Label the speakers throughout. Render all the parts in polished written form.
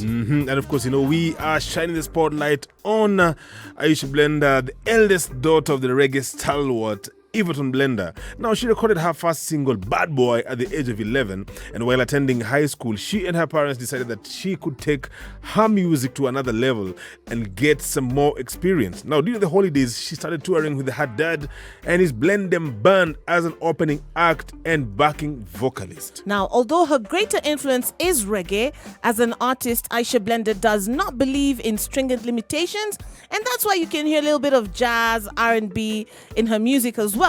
Speaker 1: And of course, we are shining the spotlight on Isha Blender, the eldest daughter of the reggae stalwart Everton Blender. Now, she recorded her first single, Bad Boy, at the age of 11. And while attending high school, she and her parents decided that she could take her music to another level and get some more experience. Now, during the holidays, she started touring with her dad and his Blendem band as an opening act and backing vocalist.
Speaker 2: Now, although her greater influence is reggae, as an artist, Isha Blender does not believe in stringent limitations, and that's why you can hear a little bit of jazz, R&B in her music as well.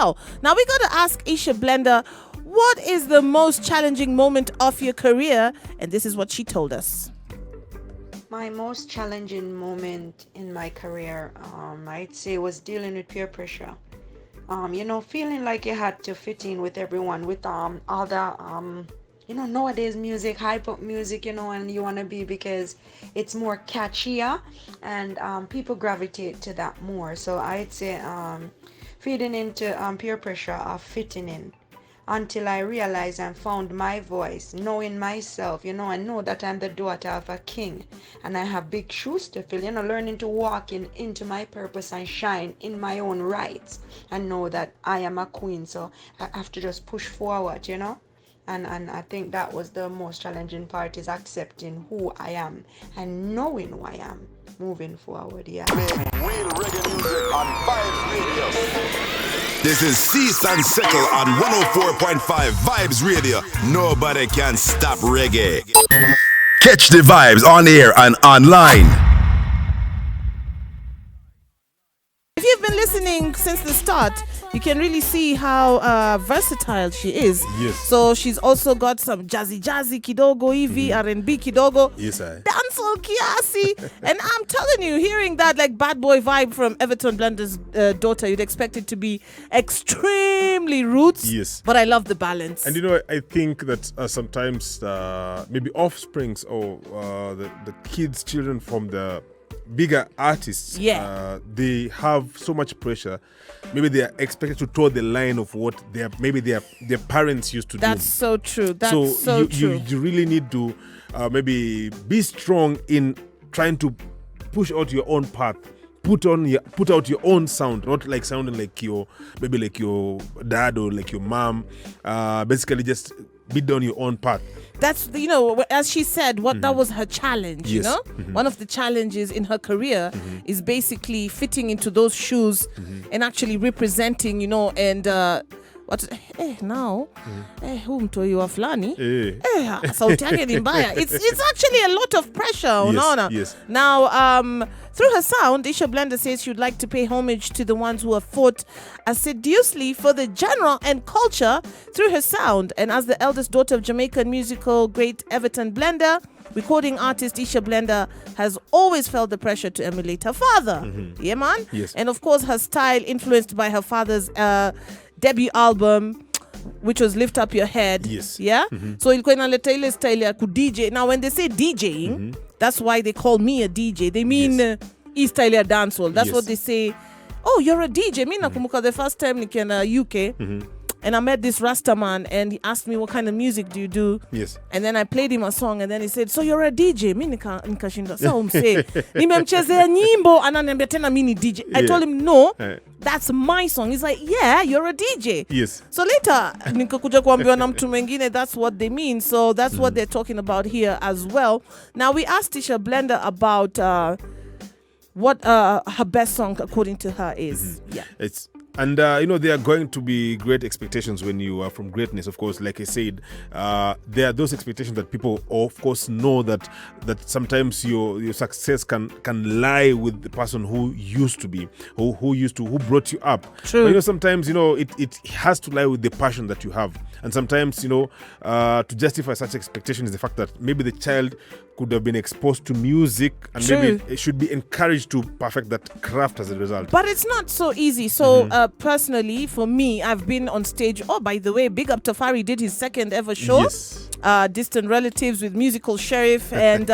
Speaker 2: Now, we got to ask Isha Blender, what is the most challenging moment of your career? And this is what she told us.
Speaker 3: My most challenging moment in my career, I'd say, was dealing with peer pressure. Feeling like you had to fit in with everyone, with all the nowadays music, hype up music, and you want to be, because it's more catchier and people gravitate to that more. So I'd say feeding into peer pressure of fitting in, until I realized and found my voice, knowing myself, and know that I'm the daughter of a king and I have big shoes to fill, learning to walk into my purpose and shine in my own rights and know that I am a queen. So I have to just push forward, And I think that was the most challenging part, is accepting who I am and knowing who I am moving forward. Yeah.
Speaker 4: Real reggae music on Vibes Radio. This is Cease and Settle on 104.5 Vibes Radio. Nobody can stop reggae. Catch the vibes on air and online.
Speaker 2: If you've been listening since the start, you can really see how versatile she is.
Speaker 1: Yes.
Speaker 2: So she's also got some jazzy kidogo, EV, R&B kidogo.
Speaker 1: Yes, I.
Speaker 2: Dancehall kiasi. And I'm telling you, hearing that like bad boy vibe from Everton Blender's daughter, you'd expect it to be extremely roots.
Speaker 1: Yes.
Speaker 2: But I love the balance.
Speaker 1: And I think that sometimes maybe offsprings or the kids, children from the bigger artists, they have so much pressure. Maybe they are expected to toe the line of what their parents used to do.
Speaker 2: That's so true. That's so true.
Speaker 1: You really need to maybe be strong in trying to push out your own path. Put out your own sound, not like sounding like your dad or like your mom. Basically, just be on your own path.
Speaker 2: That's, as she said, that was her challenge,
Speaker 1: yes.
Speaker 2: One of the challenges in her career is basically fitting into those shoes and actually representing, and huu mtoi wa fulani sauti yake ni mbaya. It's actually a lot of pressure, unaona.
Speaker 1: Yes.
Speaker 2: Now, through her sound, Isha Blender says she would like to pay homage to the ones who have fought assiduously for the genre and culture through her sound. And as the eldest daughter of Jamaican musical great Everton Blender, recording artist Isha Blender has always felt the pressure to emulate her father. Yeah, man?
Speaker 1: Yes.
Speaker 2: And of course, her style influenced by her father's debut album, which was Lift Up Your Head.
Speaker 1: Yes.
Speaker 2: Yeah? So ilikuwa inaleta ile style ya ku-DJ. Now, when they say DJing, that's why they call me a DJ. They mean e-style ya dancehall. That's what they say. Oh, you're a DJ. Mi nakumbuka the first time nikienda UK, and I met this Rasta man, and he asked me, what kind of music do you do?
Speaker 1: Yes.
Speaker 2: And then I played him a song, and then he said, so you're a DJ? Mi nikashinda. So mse, nimemchezea nyimbo, ananiambia tena mi ni DJ. I told him, no, that's my song. He's like, yeah, you're a DJ.
Speaker 1: Yes.
Speaker 2: So later, nikakuja kuambiwa na mtu mwingine, that's what they mean. So that's what they're talking about here as well. Now, we asked Isha Blender about what her best song, according to her, is. Yeah.
Speaker 1: And there are going to be great expectations when you are from greatness. Of course, like I said, there are those expectations that people, of course, know that sometimes your success can lie with the person who used to be, who brought you up.
Speaker 2: True.
Speaker 1: But, sometimes it has to lie with the passion that you have, and sometimes to justify such expectation is the fact that maybe the child could have been exposed to music and maybe it should be encouraged to perfect that craft as a result.
Speaker 2: But it's not so easy. So personally, for me, I've been on stage. Oh, by the way, Big Up Tafari did his second ever show.
Speaker 1: Yes.
Speaker 2: Distant Relatives with Musical Sheriff. And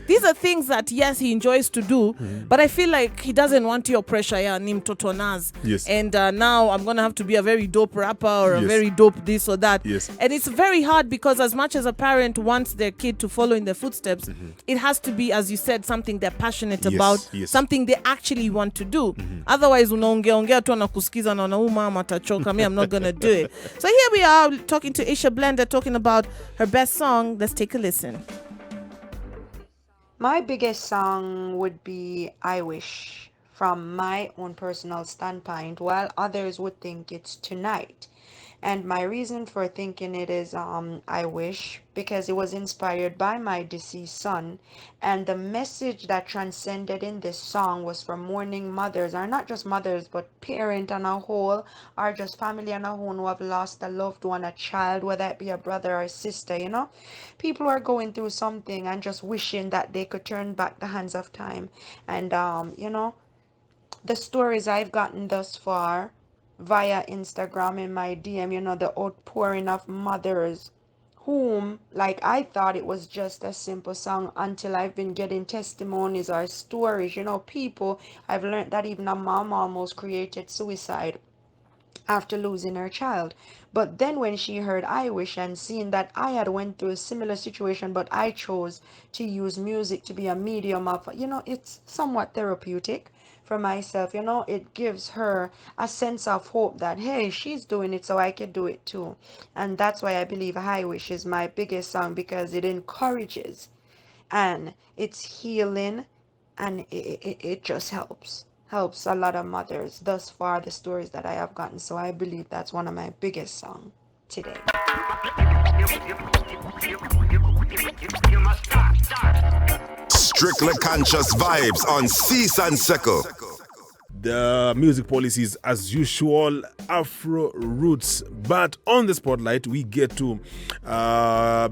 Speaker 2: these are things that, yes, he enjoys to do, but I feel like he doesn't want your pressure. Yeah, nim totonaz.
Speaker 1: Yes.
Speaker 2: And now I'm going to have to be a very dope rapper or a
Speaker 1: Yes.
Speaker 2: very dope this or that.
Speaker 1: Yes.
Speaker 2: And it's very hard because as much as a parent wants their kid to follow in their footsteps, it has to be, as you said, something they're passionate
Speaker 1: Yes,
Speaker 2: about,
Speaker 1: yes.
Speaker 2: something they actually want to do. Otherwise, unaongea tu anakusikiza na mama atachoka. Me, I'm not going to do it. So here we are talking to Isha Blender, talking about her best song. Let's take a listen.
Speaker 3: My biggest song would be I Wish, from my own personal standpoint, while others would think it's Tonight. And my reason for thinking it is I Wish, because it was inspired by my deceased son, and the message that transcended in this song was for mourning mothers, or not just mothers, but parent on a whole, or just family on a whole who have lost a loved one, a child, whether it be a brother or a sister, you know. People are going through something and just wishing that they could turn back the hands of time. And you know, the stories I've gotten thus far via Instagram in my DM, you know, the outpouring of mothers whom, like, I thought it was just a simple song until I've been getting testimonies or stories, you know, people. I've learned that even a mom almost created suicide after losing her child. But then when she heard I Wish and seeing that I had went through a similar situation, but I chose to use music to be a medium of, you know, it's somewhat therapeutic for myself, you know. It gives her a sense of hope that, hey, she's doing it, so I can do it too. And that's why I believe I Wish is my biggest song, because it encourages and it's healing, and it just helps a lot of mothers thus far, the stories that I have gotten. So I believe that's one of my biggest songs today.
Speaker 4: Strictly conscious vibes on Cease and Seckle.
Speaker 1: The music policies, as usual, Afro roots. But on the spotlight, we get to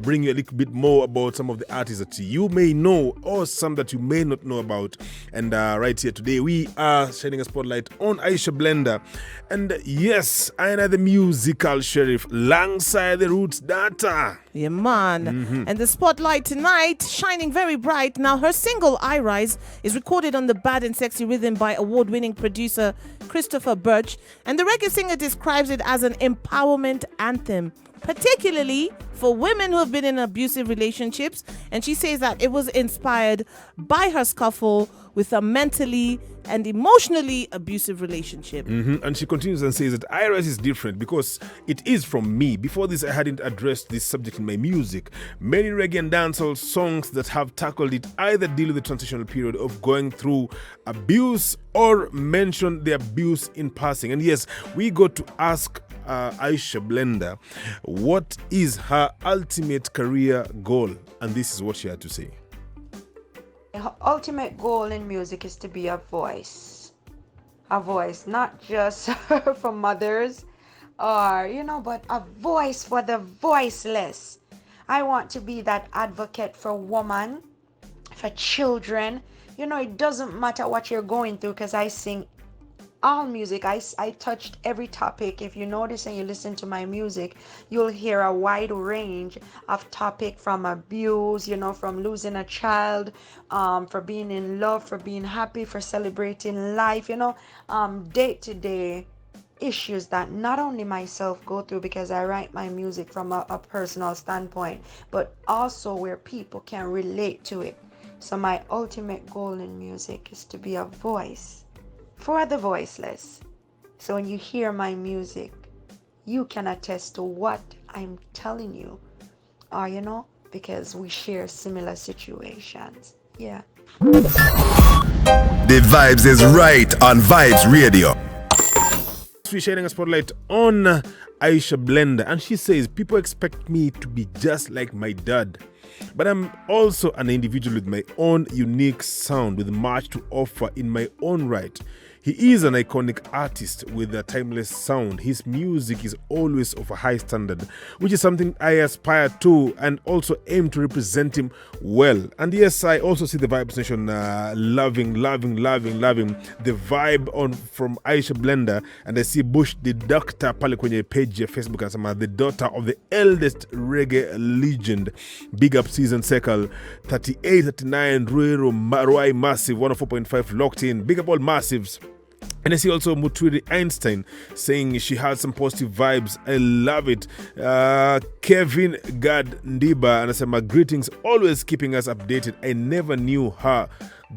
Speaker 1: bring you a little bit more about some of the artists that you may know or some that you may not know about. And right here today, we are shining a spotlight on Isha Blender. And yes, I am the musical sheriff alongside the roots data.
Speaker 2: Yeah, man. And the spotlight tonight, shining very bright. Now, her single, I Rise, is recorded on the Bad and Sexy Rhythm by award-winning producer Christopher Birch. And the reggae singer describes it as an empowerment anthem, particularly for women who have been in abusive relationships. And she says that it was inspired by her scuffle with a mentally and emotionally abusive relationship.
Speaker 1: And she continues and says that Iris is different because it is from me. Before this, I hadn't addressed this subject in my music. Many reggae and dancehall songs that have tackled it either deal with the transitional period of going through abuse or mention the abuse in passing. And yes, we got to ask Isha Blender what is her ultimate career goal, and this is what she had to say.
Speaker 3: The ultimate goal in music is to be a voice, not just for mothers or, you know, but a voice for the voiceless. I want to be that advocate for women, for children. You know, it doesn't matter what you're going through, because I sing all music. I touched every topic. If you notice and you listen to my music, you'll hear a wide range of topic, from abuse, you know, from losing a child, for being in love, for being happy, for celebrating life, you know, day-to-day issues that not only myself go through, because I write my music from a personal standpoint, but also where people can relate to it. So my ultimate goal in music is to be a voice for the voiceless. So when you hear my music, you can attest to what I'm telling you, or, you know, because we share similar situations. Yeah.
Speaker 4: The vibes is right on Vibes Radio.
Speaker 1: We're shining a spotlight on Isha Blender, and she says, people expect me to be just like my dad, but I'm also an individual with my own unique sound, with much to offer in my own right. He is an iconic artist with a timeless sound. His music is always of a high standard, which is something I aspire to and also aim to represent him well. And yes, I also see the Vibes Nation loving the vibe on from Isha Blender. And I see Bush the Doctor pale kwenye page ya Facebook anasema the daughter of the eldest reggae legend. Big big up Season Sekal. 3839 Roy Massive 104.5 locked in. Big up all massives. And I see also Mutwiri Einstein saying she had some positive vibes. I love it. Kevin Gad Ndiba and I said, my greetings, always keeping us updated. I never knew her.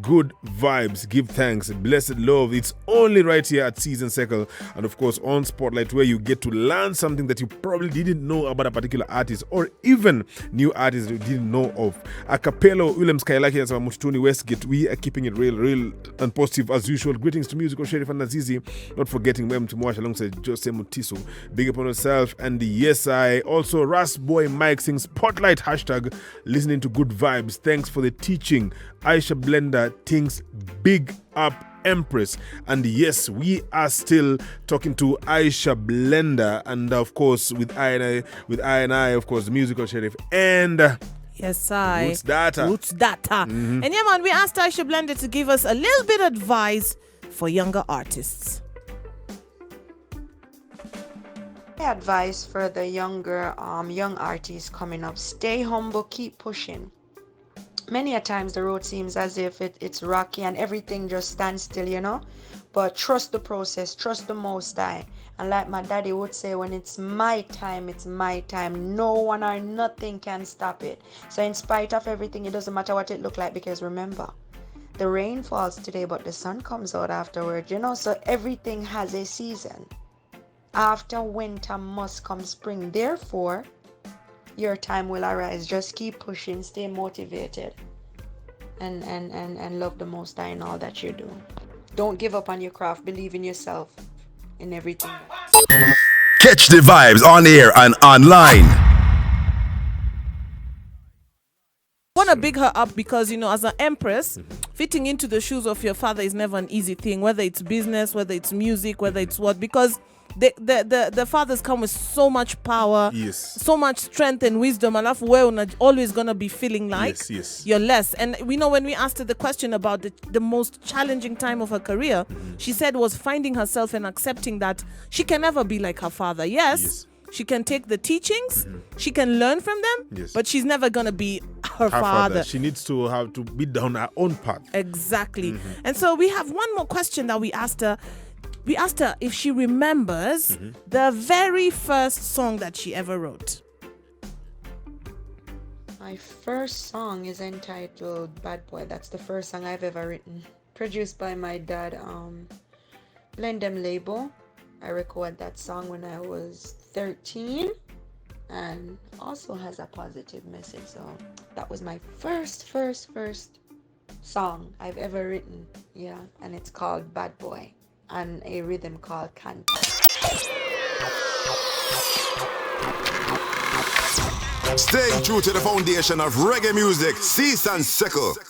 Speaker 1: Good vibes, give thanks, blessed love. It's only right here at Season Circle and of course on Spotlight, where you get to learn something that you probably didn't know about a particular artist or even new artists you didn't know of. Acapello, William Skylaki and Mututuni Westgate, we are keeping it real and positive as usual. Greetings to Musical Sheriff and Nazizi, not forgetting Mem Tumuash alongside Jose Mutiso. Big up on yourself. And yes, I also Ras Boy Mike saying Spotlight hashtag listening to good vibes. Thanks for the teaching. Isha Blender thinks big up Empress. And yes, we are still talking to Isha Blender, and of course with I and I, of course, the Musical Sheriff and
Speaker 2: yes, I
Speaker 1: Roots Data.
Speaker 2: And yeah, man, we asked Isha Blender to give us a little bit of advice for younger artists.
Speaker 3: Advice for the younger young artists coming up: stay humble, keep pushing. Many a times the road seems as if it's rocky and everything just stands still, you know, but trust the process, trust the Most High. And like my daddy would say, when it's my time, no one or nothing can stop it. So in spite of everything, it doesn't matter what it look like, because remember, the rain falls today but the sun comes out afterward, you know. So everything has a season. After winter must come spring. Therefore, your time will arise. Just keep pushing, stay motivated, and love the Most High in all that you do. Don't give up on your craft. Believe in yourself in everything.
Speaker 4: Catch the vibes on air and online.
Speaker 2: I want to big her up because, you know, as an empress, fitting into the shoes of your father is never an easy thing, whether it's business, whether it's music, whether it's what, because the fathers come with so much power,
Speaker 1: Yes.
Speaker 2: so much strength and wisdom, and we're always gonna be feeling like
Speaker 1: Yes.
Speaker 2: you're less. And we know when we asked her the question about the most challenging time of her career, she said was finding herself and accepting that she can never be like her father. Yes. She can take the teachings, she can learn from them,
Speaker 1: Yes.
Speaker 2: but she's never gonna be her
Speaker 1: Her
Speaker 2: father.
Speaker 1: She needs to have to be down her own path.
Speaker 2: Exactly. And so we have one more question that we asked her. We asked her if she remembers the very first song that she ever wrote.
Speaker 3: My first song is entitled Bad Boy. That's the first song I've ever written. Produced by my dad, Blendem label. I recorded that song when I was 13, and also has a positive message. So that was my first song I've ever written. Yeah, and it's called Bad Boy, and a rhythm called Canta.
Speaker 4: Staying true to the foundation of reggae music, Cease and Sickle.